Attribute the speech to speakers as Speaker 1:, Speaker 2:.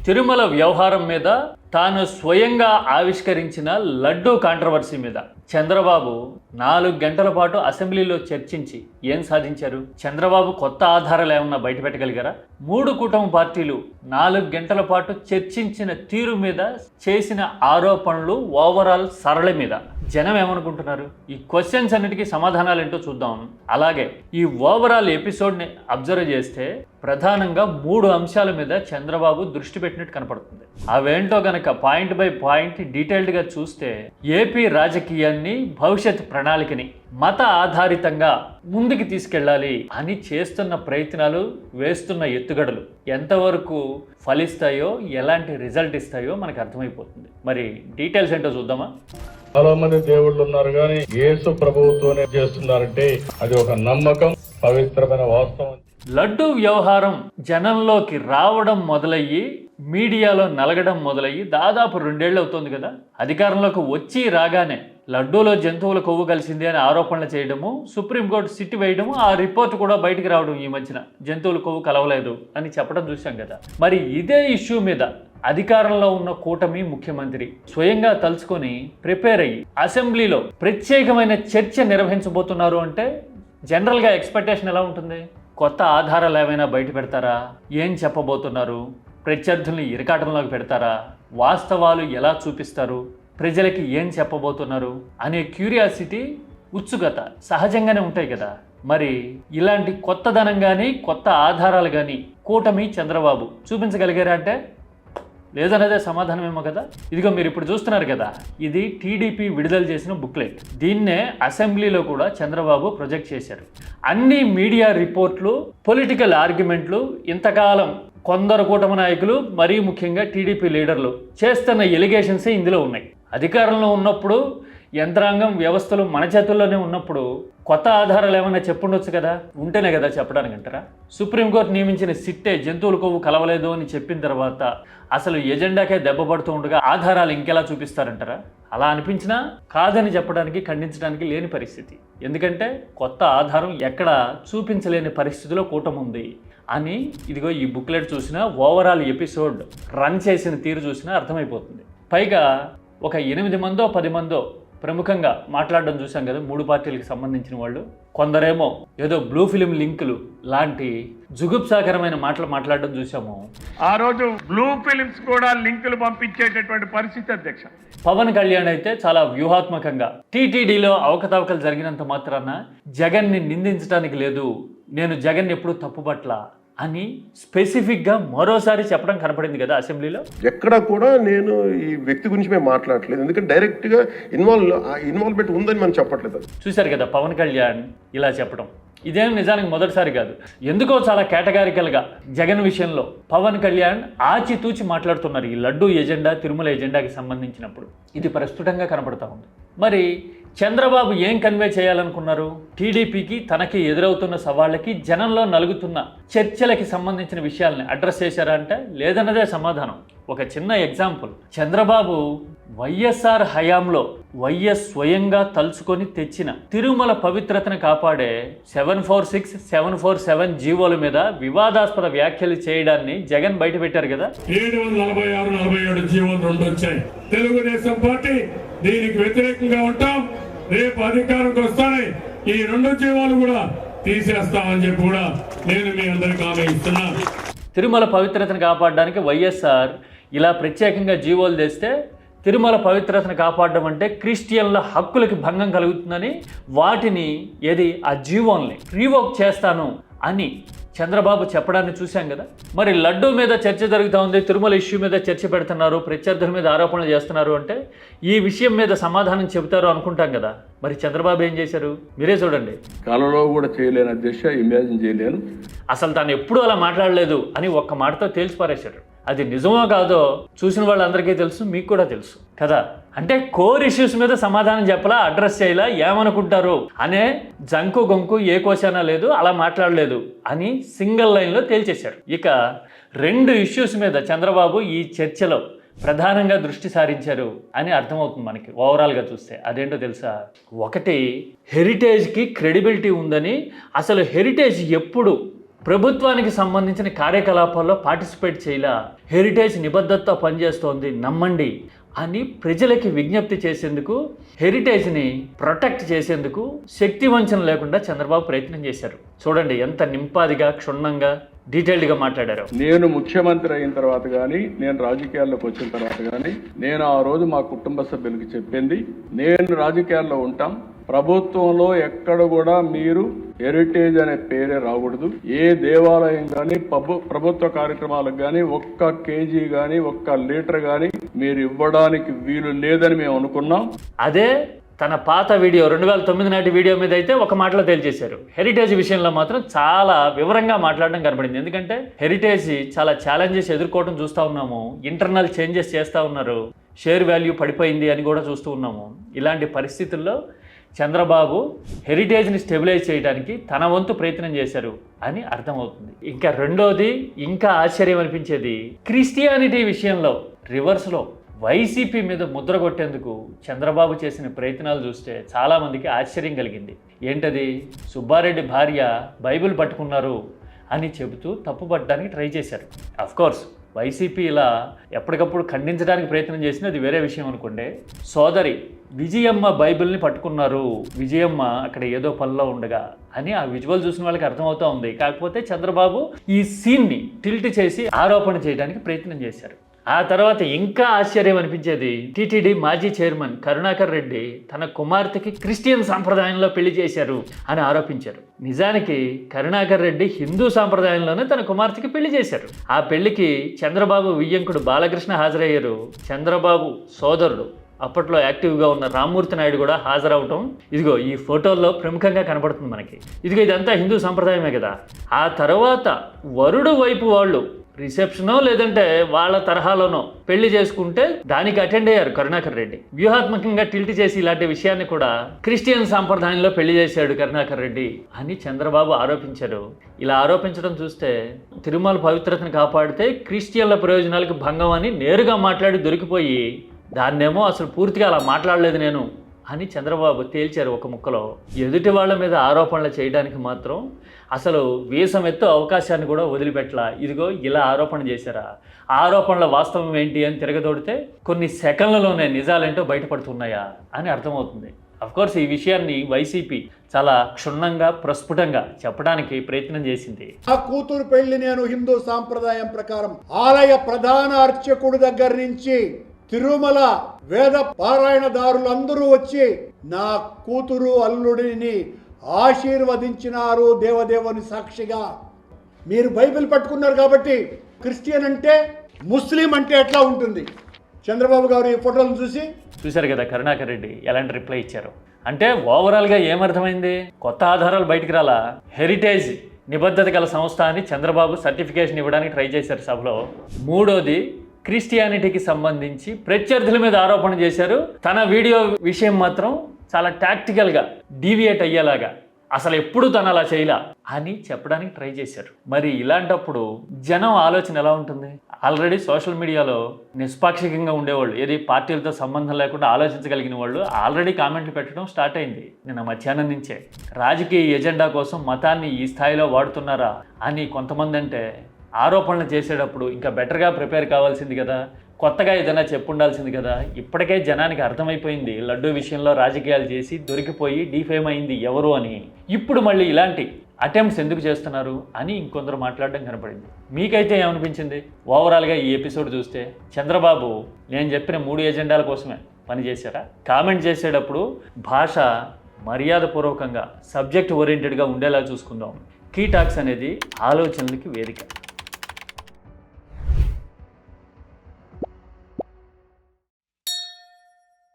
Speaker 1: తిరుమల వ్యవహారం మీద, తాను స్వయంగా ఆవిష్కరించిన లడ్డూ కాంట్రవర్సీ మీద చంద్రబాబు 4 గంటల పాటు అసెంబ్లీలో చర్చించి ఏం సాధించారు? చంద్రబాబు కొత్త ఆధారాలు ఏమన్నా బయట పెట్టగలిగారా? 3 కూటమి పార్టీలు 4 గంటల పాటు చర్చించిన తీరు మీద, చేసిన ఆరోపణలు, ఓవరాల్ సరళి మీద జనం ఏమనుకుంటున్నారు? ఈ క్వశ్చన్స్ అన్నిటికీ సమాధానాలు ఏంటో చూద్దాం. అలాగే ఈ ఓవరాల్ ఎపిసోడ్ని అబ్జర్వ్ చేస్తే ప్రధానంగా 3 అంశాల మీద చంద్రబాబు దృష్టి పెట్టినట్టు కనపడుతుంది. అవేంటో గనక పాయింట్ బై పాయింట్ డీటెయిల్డ్గా చూస్తే ఏపీ రాజకీయాన్ని, భవిష్యత్ ప్రణాళికని మత ఆధారితంగా ముందుకు తీసుకెళ్ళాలి అని చేస్తున్న ప్రయత్నాలు, వేస్తున్న ఎత్తుగడలు ఎంతవరకు ఫలిస్తాయో, ఎలాంటి రిజల్ట్ ఇస్తాయో మనకు అర్థమైపోతుంది. మరి డీటెయిల్స్ ఏంటో చూద్దామా?
Speaker 2: చాలా మంది దేవుళ్ళు ఉన్నారు కానీ యేసు ప్రభువుతోనే చేస్తున్నారంటే అది ఒక నమ్మకం, పవిత్రమైన వాస్తవం.
Speaker 1: లడ్డూ వ్యవహారం జనంలోకి రావడం మొదలయ్యి, మీడియాలో నలగడం మొదలయ్యి దాదాపు 2 ఏళ్ళు అవుతుంది కదా. అధికారంలోకి వచ్చి రాగానే లడ్డూలో జంతువుల కొవ్వు కలిసింది అని ఆరోపణలు చేయడము, సుప్రీంకోర్టు సిట్ వేయడము, ఆ రిపోర్ట్ కూడా బయటికి రావడం ఈ మధ్యన జంతువుల కొవ్వు కలవలేదు అని చెప్పడం చూసాం కదా. మరి ఇదే ఇష్యూ మీద అధికారంలో ఉన్న కూటమి ముఖ్యమంత్రి స్వయంగా తలుచుకొని ప్రిపేర్ అయ్యి అసెంబ్లీలో ప్రత్యేకమైన చర్చ నిర్వహించబోతున్నారు అంటే జనరల్గా ఎక్స్పెక్టేషన్ ఎలా ఉంటుంది? కొత్త ఆధారాలు ఏమైనా బయట పెడతారా? ఏం చెప్పబోతున్నారు? ప్రత్యర్థుల్ని ఇరకాటంలోకి పెడతారా? వాస్తవాలు ఎలా చూపిస్తారు? ప్రజలకి ఏం చెప్పబోతున్నారు అనే క్యూరియాసిటీ, ఉత్సుకత సహజంగానే ఉంటాయి కదా. మరి ఇలాంటి కొత్తదనం కానీ, కొత్త ఆధారాలు కానీ కూటమి, చంద్రబాబు చూపించగలిగారా అంటే లేదనేదే సమాధానమేమో కదా. ఇదిగో మీరు ఇప్పుడు చూస్తున్నారు కదా, ఇది టీడీపీ విడుదల చేసిన బుక్లెట్. దీన్నే అసెంబ్లీలో కూడా చంద్రబాబు ప్రొజెక్ట్ చేశారు. అన్ని మీడియా రిపోర్ట్లు, పొలిటికల్ ఆర్గ్యుమెంట్లు, ఇంతకాలం కొందరు కూటమి నాయకులు, మరీ ముఖ్యంగా టీడీపీ లీడర్లు చేస్తున్న ఎలిగేషన్సే ఇందులో ఉన్నాయి. అధికారంలో ఉన్నప్పుడు యంత్రాంగం, వ్యవస్థలు మన చేతుల్లోనే ఉన్నప్పుడు కొత్త ఆధారాలు ఏమైనా చెప్పుండొచ్చు కదా. ఉంటేనే కదా చెప్పడానికి అంటారా? సుప్రీంకోర్టు నియమించిన సిట్టే జంతువుల కొవ్వు కలవలేదు అని చెప్పిన తర్వాత అసలు ఎజెండాకే దెబ్బ పడుతూ ఉండగా ఆధారాలు ఇంకెలా చూపిస్తారంటారా? అలా అనిపించినా కాదని చెప్పడానికి, ఖండించడానికి లేని పరిస్థితి. ఎందుకంటే కొత్త ఆధారం ఎక్కడ చూపించలేని పరిస్థితిలో కూటమి ఉంది అని ఇదిగో ఈ బుక్లెట్ చూసినా, ఓవరాల్ ఎపిసోడ్ రన్ చేసిన తీరు చూసినా అర్థమైపోతుంది. పైగా ఒక 8 మందో 10 మందో ప్రముఖంగా మాట్లాడడం చూసాం కదా 3 పార్టీలకు సంబంధించిన వాళ్ళు. కొందరేమో ఏదో బ్లూ ఫిలిం లింకులు లాంటి జుగుప్సాకరమైన మాటలు మాట్లాడడం చూసాము.
Speaker 3: ఆ రోజు బ్లూ ఫిలిమ్స్ కూడా లింకులు పంపించేటటువంటి పరిస్థితి అధ్యక్ష.
Speaker 1: పవన్ కళ్యాణ్ అయితే చాలా వ్యూహాత్మకంగా టీటీడీలో అవకతవకలు జరిగినంత మాత్రాన జగన్ని నిందించడానికి లేదు, నేను జగన్ ఎప్పుడు తప్పుపట్ల అని స్పెసిఫిక్గా మరోసారి చెప్పడం కనపడింది కదా అసెంబ్లీలో.
Speaker 4: ఎక్కడ కూడా నేను ఈ వ్యక్తి గురించి మేము మాట్లాడట్లేదు, ఎందుకంటే డైరెక్ట్గా ఇన్వాల్వ్మెంట్ ఉందని మనం చెప్పట్లేదు.
Speaker 1: చూశారు కదా పవన్ కళ్యాణ్ ఇలా చెప్పడం. ఇదేం నిజానికి మొదటిసారి కాదు. ఎందుకో చాలా కేటగారికల్గా జగన్ విషయంలో పవన్ కళ్యాణ్ ఆచితూచి మాట్లాడుతున్నారు. ఈ లడ్డూ ఎజెండా, తిరుమల ఎజెండాకి సంబంధించినప్పుడు ఇది ప్రస్ఫుటంగా కనపడతా ఉంది. మరి చంద్రబాబు ఏం కన్వే చేయాలనుకున్నారు? టీడీపీకి, తనకి ఎదురవుతున్న సవాళ్ళకి, జనంలో నలుగుతున్న చర్చలకి సంబంధించిన విషయాల్ని అడ్రస్ చేశారా అంటే లేదన్నదే సమాధానం. ఒక చిన్న ఎగ్జాంపుల్, చంద్రబాబు వైఎస్ఆర్ హయాంలో వైఎస్ స్వయంగా తలుచుకొని తెచ్చిన తిరుమల పవిత్రతను కాపాడే 746, 747 జీవోల మీద వివాదాస్పద వ్యాఖ్యలు చేయడాన్ని జగన్ బయట పెట్టారు కదా.
Speaker 3: 746, 47 జీవోలు 2 వచ్చాయి. తెలుగుదేశం పార్టీ దీనికి వ్యతిరేకంగా ఉంటాం. రేపు అధికారంకి వస్తాయి, ఈ 2 జీవోలు కూడా తీసేస్తామని చెప్పి కూడా నేను మీ అందరికీ హామీ ఇస్తున్నా.
Speaker 1: తిరుమల పవిత్రతను కాపాడడానికి వైఎస్ఆర్ ఇలా ప్రత్యేకంగా జీవోలు తెస్తే తిరుమల పవిత్రతను కాపాడడం అంటే క్రిస్టియన్ల హక్కులకి భంగం కలుగుతుందని, వాటిని ఆ జీవోల్ని రీవోక్ చేస్తాను అని చంద్రబాబు చెప్పడాన్ని చూశాం కదా. మరి లడ్డూ మీద చర్చ జరుగుతూ ఉంది, తిరుమల ఇష్యూ మీద చర్చ పెడుతున్నారు, ప్రత్యర్థుల మీద ఆరోపణలు చేస్తున్నారు అంటే ఈ విషయం మీద సమాధానం చెబుతారు అనుకుంటాం కదా. మరి చంద్రబాబు ఏం చేశారు మీరే చూడండి.
Speaker 2: కలలో కూడా చేయలేను అధ్యక్ష, ఇమాజిన్ చేయలేను.
Speaker 1: అసలు తాను ఎప్పుడూ అలా మాట్లాడలేదు అని ఒక్క మాటతో తేల్చి పారేశారు. అది నిజమో కాదో చూసిన వాళ్ళందరికీ తెలుసు, మీకు కూడా తెలుసు కదా. అంటే కోర్ ఇష్యూస్ మీద సమాధానం చెప్పలా, అడ్రస్ చేయాలా, ఏమనుకుంటారు అనే జంకు గొంకు ఏ కోశానా లేదు, అలా మాట్లాడలేదు అని సింగిల్ లైన్లో తేల్చేశారు. ఇక 2 ఇష్యూస్ మీద చంద్రబాబు ఈ చర్చలో ప్రధానంగా దృష్టి సారించారు అని అర్థమవుతుంది మనకి ఓవరాల్గా చూస్తే. అదేంటో తెలుసా? ఒకటి, హెరిటేజ్కి క్రెడిబిలిటీ ఉందని, అసలు హెరిటేజ్ ఎప్పుడు ప్రభుత్వానికి సంబంధించిన కార్యకలాపాల్లో పార్టిసిపేట్ చేయలా, హెరిటేజ్ నిబద్ధతతో పనిచేస్తోంది నమ్మండి అని ప్రజలకి విజ్ఞప్తి చేసేందుకు, హెరిటేజ్ని ప్రొటెక్ట్ చేసేందుకు శక్తి వంచన లేకుండా చంద్రబాబు ప్రయత్నం చేశారు. చూడండి ఎంత నింపాదిగా, క్షుణ్ణంగా, డీటెయిల్డ్గా మాట్లాడారు.
Speaker 2: నేను ముఖ్యమంత్రి అయిన తర్వాత కానీ, నేను రాజకీయాల్లోకి వచ్చిన తర్వాత కానీ, నేను ఆ రోజు మా కుటుంబ సభ్యులకి చెప్పింది, నేను రాజకీయాల్లో ఉంటాం, ప్రభుత్వంలో ఎక్కడ కూడా మీరు హెరిటేజ్ అనే పేరే రాకూడదు. ఏ దేవాలయం కానీ ప్రభుత్వ కార్యక్రమాలకు కానీ ఒక్క కేజీ కానీ ఒక్క లీటర్ కానీ మీరు ఇవ్వడానికి వీలు లేదని మేము అనుకున్నాం.
Speaker 1: అదే తన పాత వీడియో 2009 నాటి వీడియో మీద అయితే ఒక మాటలో తేల్చేశారు. హెరిటేజ్ విషయంలో మాత్రం చాలా వివరంగా మాట్లాడడం కనబడింది. ఎందుకంటే హెరిటేజ్ చాలా ఛాలెంజెస్ ఎదుర్కోవడం చూస్తూ ఉన్నాము, ఇంటర్నల్ చేంజెస్ చేస్తూ ఉన్నారు, షేర్ వాల్యూ పడిపోయింది అని కూడా చూస్తూ ఉన్నాము. ఇలాంటి పరిస్థితుల్లో చంద్రబాబు హెరిటేజ్ని స్టెబిలైజ్ చేయడానికి తన వంతు ప్రయత్నం చేశారు అని అర్థమవుతుంది. ఇంకా రెండోది, ఇంకా ఆశ్చర్యం అనిపించేది, క్రిస్టియానిటీ విషయంలో రివర్స్లో వైసీపీ మీద ముద్ర కొట్టేందుకు చంద్రబాబు చేసిన ప్రయత్నాలు చూస్తే చాలామందికి ఆశ్చర్యం కలిగింది. ఏంటది? సుబ్బారెడ్డి భార్య బైబిల్ పట్టుకున్నారు అని చెబుతూ తప్పుపట్టడానికి ట్రై చేశారు. అఫ్కోర్స్ వైసీపీ ఇలా ఎప్పటికప్పుడు ఖండించడానికి ప్రయత్నం చేసినా అది వేరే విషయం అనుకోండి. సోదరి విజయమ్మ బైబిల్ని పట్టుకున్నారు, విజయమ్మ అక్కడ ఏదో పనిలో ఉండగా అని ఆ విజువల్ చూసిన వాళ్ళకి అర్థమవుతూ ఉంది. కాకపోతే చంద్రబాబు ఈ సీన్ని టిల్ట్ చేసి ఆరోపణ చేయడానికి ప్రయత్నం చేశారు. ఆ తర్వాత ఇంకా ఆశ్చర్యం అనిపించేది, టీటీడీ మాజీ చైర్మన్ కరుణాకర్ రెడ్డి తన కుమార్తెకి క్రిస్టియన్ సాంప్రదాయంలో పెళ్లి చేశారు అని ఆరోపించారు. నిజానికి కరుణాకర్ రెడ్డి హిందూ సాంప్రదాయంలోనే తన కుమార్తెకి పెళ్లి చేశారు. ఆ పెళ్లికి చంద్రబాబు వియ్యంకుడు బాలకృష్ణ హాజరయ్యారు. చంద్రబాబు సోదరుడు అప్పట్లో యాక్టివ్గా ఉన్న రామ్మూర్తి నాయుడు కూడా హాజరవటం ఇదిగో ఈ ఫోటోల్లో ప్రముఖంగా కనబడుతుంది మనకి. ఇదిగో ఇదంతా హిందూ సాంప్రదాయమే కదా. ఆ తర్వాత వరుడు వైపు వాళ్ళు రిసెప్షనో లేదంటే వాళ్ళ తరహాలోనో పెళ్లి చేసుకుంటే దానికి అటెండ్ అయ్యారు కరుణాకర్ రెడ్డి. వ్యూహాత్మకంగా టిల్ట్ చేసి ఇలాంటి విషయాన్ని కూడా క్రిస్టియన్ సాంప్రదాయంలో పెళ్లి చేశాడు కరుణాకర్ రెడ్డి అని చంద్రబాబు ఆరోపించారు. ఇలా ఆరోపించడం చూస్తే తిరుమల పవిత్రతను కాపాడితే క్రిస్టియన్ల ప్రయోజనాలకు భంగం అని నేరుగా మాట్లాడి దొరికిపోయి దాన్నేమో అసలు పూర్తిగా అలా మాట్లాడలేదు నేను అని చంద్రబాబు తేల్చారు ఒక ముక్కలో. ఎదుటి వాళ్ళ మీద ఆరోపణలు చేయడానికి మాత్రం అసలు వీసం ఎత్తు అవకాశాన్ని కూడా వదిలిపెట్టలా. ఇదిగో ఇలా ఆరోపణ చేశారా, ఆరోపణల వాస్తవం ఏంటి అని తిరగదోడితే కొన్ని సెకండ్లలోనే నిజాలేంటో బయటపడుతున్నాయా అని అర్థమవుతుంది. అఫ్కోర్స్ ఈ విషయాన్ని వైసీపీ చాలా క్షుణ్ణంగా ప్రస్ఫుటంగా చెప్పడానికి ప్రయత్నం చేసింది.
Speaker 5: ఆ కూతురు పెళ్లి నేను హిందూ సాంప్రదాయం ప్రకారం ఆలయ ప్రధాన అర్చకుడి దగ్గర నుంచి తిరుమల వేద పారాయణదారులందరూ వచ్చి నా కూతురు అల్లుడిని ఆశీర్వదించినారు దేవదేవుని సాక్షిగా. మీరు బైబిల్ పట్టుకున్నారు కాబట్టి క్రిస్టియన్ అంటే ముస్లిం అంటే ఎట్లా ఉంటుంది? చంద్రబాబు గారు ఈ ఫోటోలను చూశారు
Speaker 1: కదా కరుణాకర్ రెడ్డి ఎలాంటి రిప్లై ఇచ్చారు. అంటే ఓవరాల్గా ఏమర్థమైంది? కొత్త ఆధారాలు బయటికి రాలా. హెరిటేజ్ నిబద్ధత గల సంస్థ అని చంద్రబాబు సర్టిఫికేషన్ ఇవ్వడానికి ట్రై చేశారు సభలో. మూడోది, క్రిస్టియానిటీకి సంబంధించి ప్రత్యర్థుల మీద ఆరోపణ చేశారు. తన వీడియో విషయం మాత్రం చాలా టాక్టికల్గా డీవియేట్ అయ్యేలాగా అసలు ఎప్పుడు తను అలా చేయలా అని చెప్పడానికి ట్రై చేశారు. మరి ఇలాంటప్పుడు జనం ఆలోచన ఎలా ఉంటుంది? ఆల్రెడీ సోషల్ మీడియాలో నిష్పాక్షికంగా ఉండేవాళ్ళు, ఏది పార్టీలతో సంబంధం లేకుండా ఆలోచించగలిగిన వాళ్ళు ఆల్రెడీ కామెంట్లు పెట్టడం స్టార్ట్ అయింది నిన్న మధ్యాహ్నం నుంచే. రాజకీయ ఎజెండా కోసం మతాన్ని ఈ స్థాయిలో వాడుతున్నారా అని కొంతమంది అంటే, ఆరోపణలు చేసేటప్పుడు ఇంకా బెటర్గా ప్రిపేర్ కావాల్సింది కదా, కొత్తగా ఏదైనా చెప్పుండాల్సింది కదా. ఇప్పటికే జనానికి అర్థమైపోయింది లడ్డూ విషయంలో రాజకీయాలు చేసి దొరికిపోయి డిఫేమ్ అయింది ఎవరు అని. ఇప్పుడు మళ్ళీ ఇలాంటి అటెంప్ట్స్ ఎందుకు చేస్తున్నారు అని ఇంకొందరు మాట్లాడడం కనపడింది. మీకైతే ఏమనిపించింది? ఓవరాల్గా ఈ ఎపిసోడ్ చూస్తే చంద్రబాబు నేను చెప్పిన 3 ఎజెండాల కోసమే పనిచేశారా? కామెంట్ చేసేటప్పుడు భాష మర్యాదపూర్వకంగా సబ్జెక్ట్ ఓరియంటెడ్గా ఉండేలా చూసుకుందాం. కీ టాక్స్ అనేది ఆలోచనలకి వేదిక.